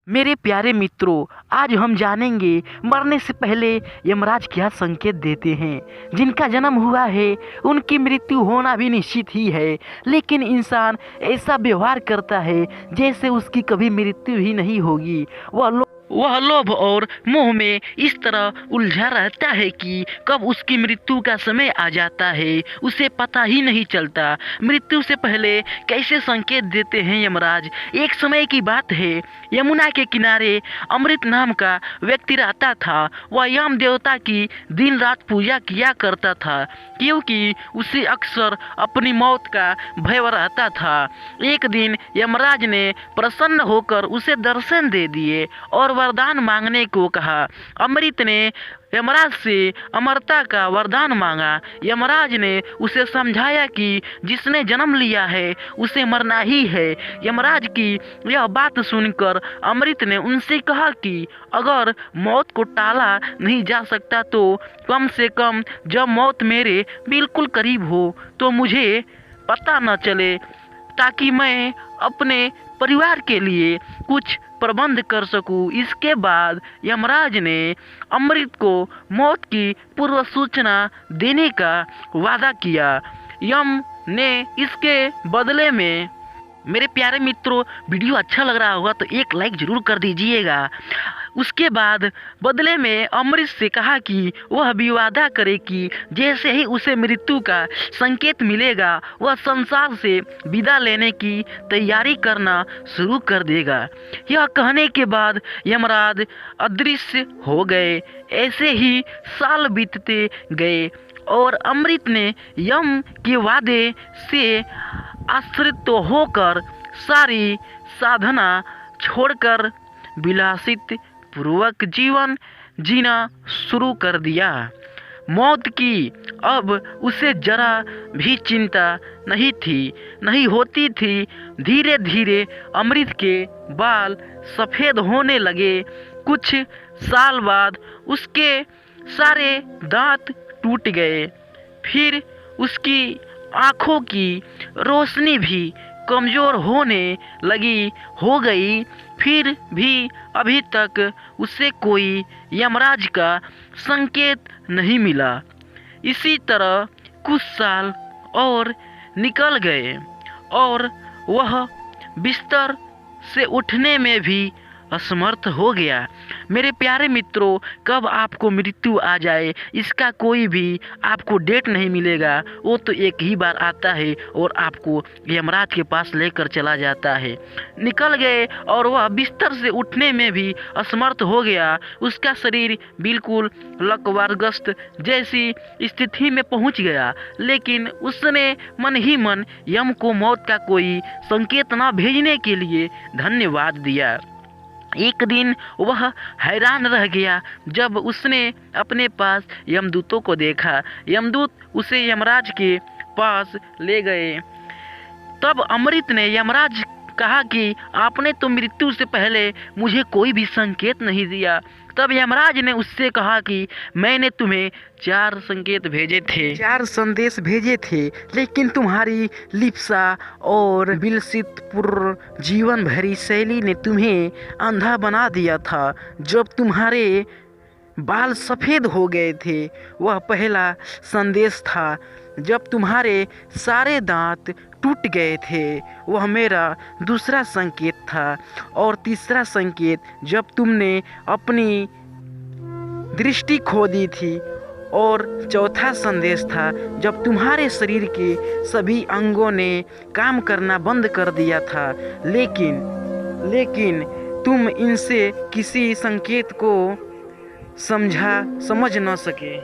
मेरे प्यारे मित्रों, आज हम जानेंगे मरने से पहले यमराज क्या संकेत देते हैं। जिनका जन्म हुआ है उनकी मृत्यु होना भी निश्चित ही है, लेकिन इंसान ऐसा व्यवहार करता है जैसे उसकी कभी मृत्यु ही नहीं होगी। वह लोभ और मोह में इस तरह उलझा रहता है कि कब उसकी मृत्यु का समय आ जाता है उसे पता ही नहीं चलता। मृत्यु से पहले कैसे संकेत देते हैं यमराज। एक समय की बात है, यमुना के किनारे अमृत नाम का व्यक्ति रहता था। वह यम देवता की दिन रात पूजा किया करता था, क्योंकि उसे अक्सर अपनी मौत का भय रहता था। एक दिन यमराज ने प्रसन्न होकर उसे दर्शन दे दिए और वरदान मांगने को कहा। अमृत ने यमराज से अमरता का वरदान मांगा। यमराज ने उसे समझाया कि जिसने जन्म लिया है उसे मरना ही है। यमराज की यह बात सुनकर अमृत ने उनसे कहा कि अगर मौत को टाला नहीं जा सकता तो कम से कम जब मौत मेरे बिल्कुल करीब हो तो मुझे पता न चले, ताकि मैं अपने परिवार के लिए कुछ प्रबंध कर सकूं। इसके बाद यमराज ने अमृत को मौत की पूर्व सूचना देने का वादा किया। यम ने इसके बदले में, मेरे प्यारे मित्रों, वीडियो अच्छा लग रहा होगा तो एक लाइक जरूर कर दीजिएगा। उसके बाद बदले में अमृत से कहा कि वह भी वादा करे कि जैसे ही उसे मृत्यु का संकेत मिलेगा वह संसार से विदा लेने की तैयारी करना शुरू कर देगा। यह कहने के बाद यमराज अदृश्य हो गए। ऐसे ही साल बीतते गए और अमृत ने यम के वादे से आश्रित होकर सारी साधना छोड़कर विलासित पूर्वक जीवन जीना शुरू कर दिया। मौत की अब उसे जरा भी चिंता नहीं होती थी। धीरे धीरे अमृत के बाल सफ़ेद होने लगे। कुछ साल बाद उसके सारे दांत टूट गए। फिर उसकी आँखों की रोशनी भी कमज़ोर होने हो गई। फिर भी अभी तक उसे कोई यमराज का संकेत नहीं मिला। इसी तरह कुछ साल और निकल गए और वह बिस्तर से उठने में भी असमर्थ हो गया। मेरे प्यारे मित्रों, कब आपको मृत्यु आ जाए इसका कोई भी आपको डेट नहीं मिलेगा। वो तो एक ही बार आता है और आपको यमराज के पास लेकर चला जाता है। निकल गए और वह बिस्तर से उठने में भी असमर्थ हो गया। उसका शरीर बिल्कुल लकवाग्रस्त जैसी स्थिति में पहुंच गया, लेकिन उसने मन ही मन यम को मौत का कोई संकेत न भेजने के लिए धन्यवाद दिया। एक दिन वह हैरान रह गया जब उसने अपने पास यमदूतों को देखा। यमदूत उसे यमराज के पास ले गए। तब अमृत ने यमराज कहा कि आपने तो मृत्यु से पहले मुझे कोई भी संकेत नहीं दिया। तब यमराज ने उससे कहा कि मैंने तुम्हें 4 संकेत भेजे थे, 4 संदेश भेजे थे, लेकिन तुम्हारी लिप्सा और विलसित पूर्ण जीवन भरी शैली ने तुम्हें अंधा बना दिया था। जब तुम्हारे बाल सफ़ेद हो गए थे वह पहला संदेश था। जब तुम्हारे सारे दांत टूट गए थे वह मेरा दूसरा संकेत था। और तीसरा संकेत जब तुमने अपनी दृष्टि खो दी थी। और चौथा संदेश था जब तुम्हारे शरीर के सभी अंगों ने काम करना बंद कर दिया था, लेकिन तुम इनसे किसी संकेत को समझ न सके।